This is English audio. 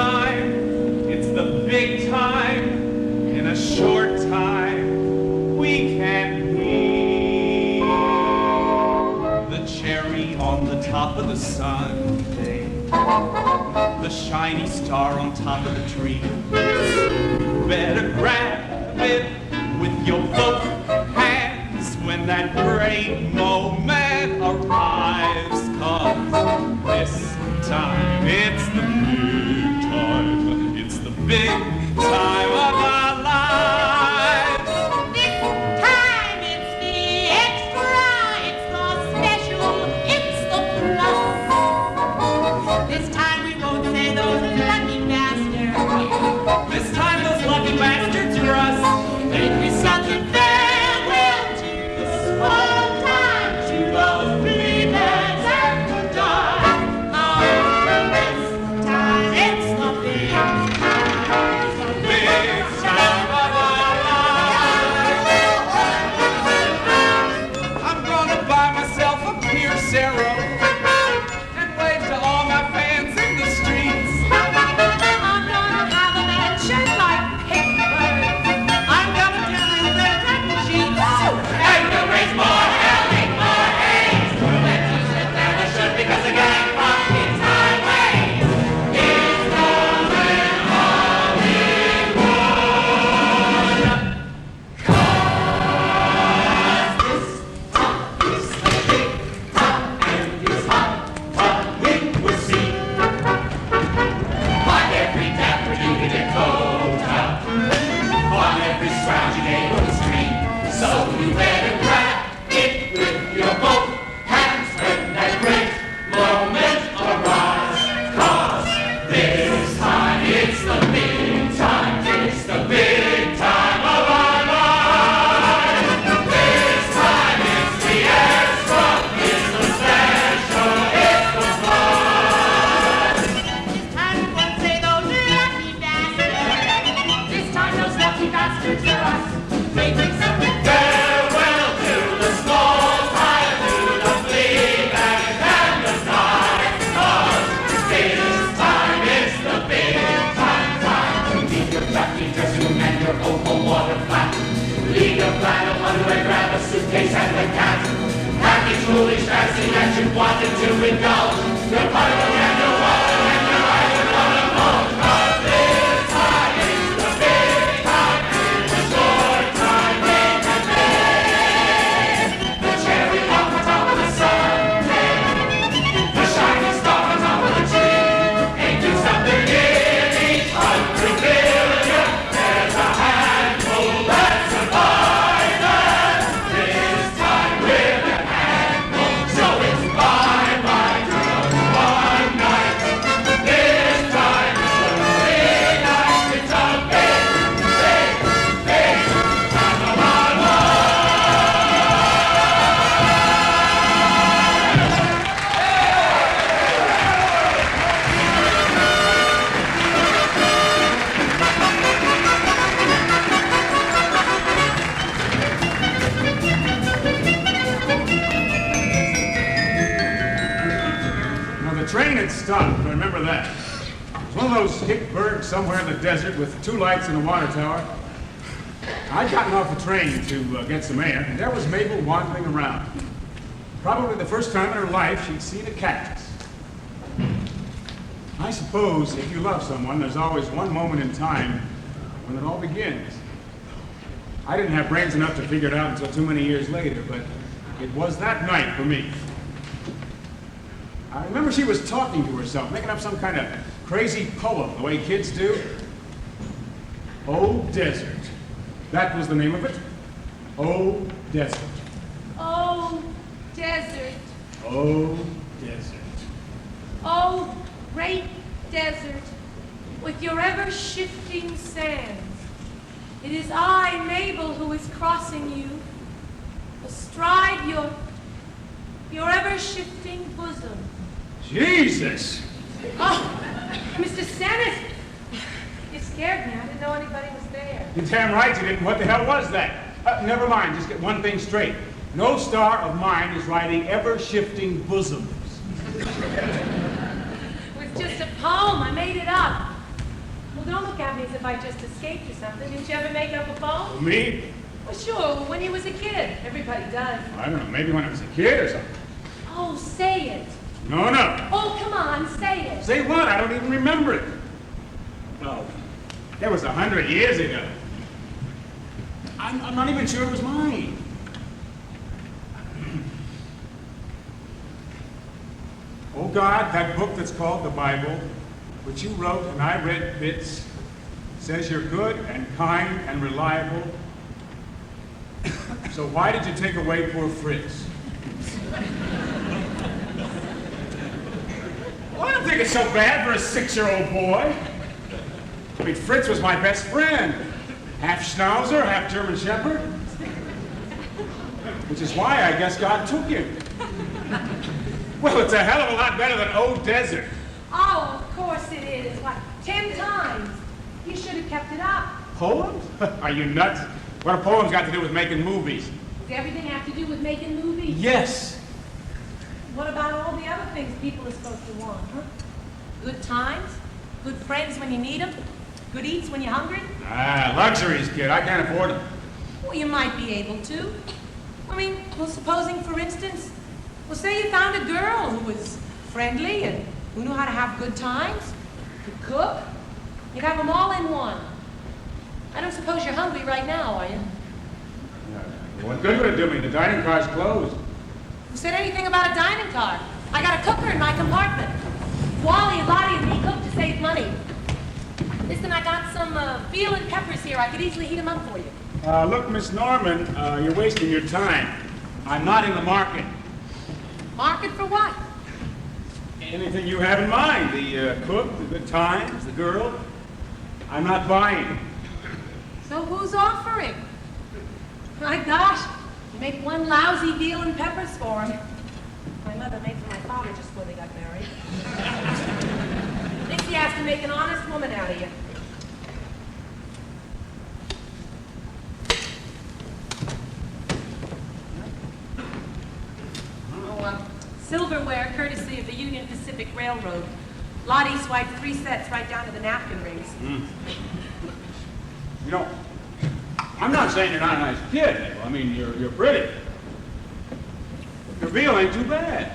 time, it's the big time. In a short time, we can hear the cherry on the top of the sundae, the shiny star on top of the tree. Better grab it with your both hands when that great moment arrives, 'cause this time it's the big time. It's the big time of our lives. This time it's the extra, it's the special, it's the plus. This time we won't say those lucky bastards. This time those lucky bastards are us. Make me something farewell to the small time, to those believers and the dark. Oh, this time it's the big time. It's the big time of our lives. I'm gonna buy myself a Pierce Arrow and wave to all my fans in the streets. I'm gonna have a mansion like Pittsburgh. I'm gonna do ribbons and jeans. And we'll raise more hell, make more haze. Let's use it there we should, because the gang from its highway is rolling Hollywood. 'Cause this time is the big time, and it's hot, but we will see. On every dapper duty Dakota, on every scrounging day on the street. So you better grab it with your both hands when that great moment arrives. 'Cause this time it's the big time. It's the big time of our lives. This time it's the extra. It's the special. It's the plus. This time we won't say those lucky bastards. This time those lucky bastards are us. Make me something Farewell to the small time, to the fleabag and the knife. 'Cause this time it's the big time. Time to leave your fluffy dressing room and your old water flat. Leave your flannel underwear, grab a suitcase and the cat. Package foolish fancy that you wanted to indulge. Your puddle and your water and your eyes are gonna bulge. 'Cause this time is the big time. It's a short time we can make. The cherry on the top of the sundae, the shining star on top of the tree. Ain't do something in each 100 billion. There's a handful that survive it. This time with a handful, so it's bye-bye to the one night. This time it's the big night. It's a big, big, big time of our Now, the train had stopped, I remember that. It was one of those hick bergs somewhere in the desert with 2 lights and a water tower. I'd gotten off the train to get some air, and there was Mabel wandering around. Probably the first time in her life she'd seen a cactus. I suppose if you love someone, there's always one moment in time when it all begins. I didn't have brains enough to figure it out until too many years later, but it was that night for me. I remember she was talking to herself, making up some kind of crazy poem, the way kids do. Oh, Desert. That was the name of it. Oh, Desert. Oh, desert. Oh, Desert. Oh, great desert, with your ever-shifting sands. It is I, Mabel, who is crossing you, astride your ever-shifting bosom. Jesus! Oh, Mr. Stannis, you scared me. I didn't know anybody was there. You're damn right you didn't. What the hell was that? Never mind, just get one thing straight. No star of mine is riding ever-shifting bosoms. It was just a poem. I made it up. don't look at me as if I just escaped or something. Didn't you ever make up a poem? Me? Well, sure, when you was a kid. Everybody does. I don't know, maybe when I was a kid or something. Oh, say it. No, no. Oh, come on, say it. Say what? I don't even remember it. Well, that was 100 years ago. I'm not even sure it was mine. Oh God, that book that's called the Bible, which you wrote and I read bits, says you're good and kind and reliable. So why did you take away poor Fritz? Well, I don't think it's so bad for a 6-year-old boy. I mean, Fritz was my best friend. Half Schnauzer, half German Shepherd. Which is why I guess God took him. Well, it's a hell of a lot better than Old Desert. Oh, of course it is. What, 10 times? You should have kept it up. Poems? Are you nuts? What have poems got to do with making movies? Does everything have to do with making movies? Yes. What about all the other things people are supposed to want, huh? Good times? Good friends when you need them? Good eats when you're hungry? Ah, luxuries, kid. I can't afford them. Well, you might be able to. I mean, well, supposing, for instance, well, say you found a girl who was friendly and who knew how to have good times, could cook. You'd have them all in one. I don't suppose you're hungry right now, are you? What good would it do me? The dining car's closed. Who said anything about a dining car? I got a cooker in my compartment. Wally, Lottie, and me cook to save money. Listen, I got some veal and peppers here. I could easily heat them up for you. Look, Miss Norman, you're wasting your time. I'm not in the market. Market for what? Anything you have in mind, the cook, the good times, the girl, I'm not buying. So who's offering? My gosh, you make one lousy veal and peppers for him. My mother made for my father just before they got married. Thinks he has to make an honest woman out of you. Silverware courtesy of the Union Pacific Railroad. Lottie swiped 3 sets right down to the napkin rings. You know, I'm not saying you're not a nice kid, Abel. I mean, you're pretty. Your veal ain't too bad.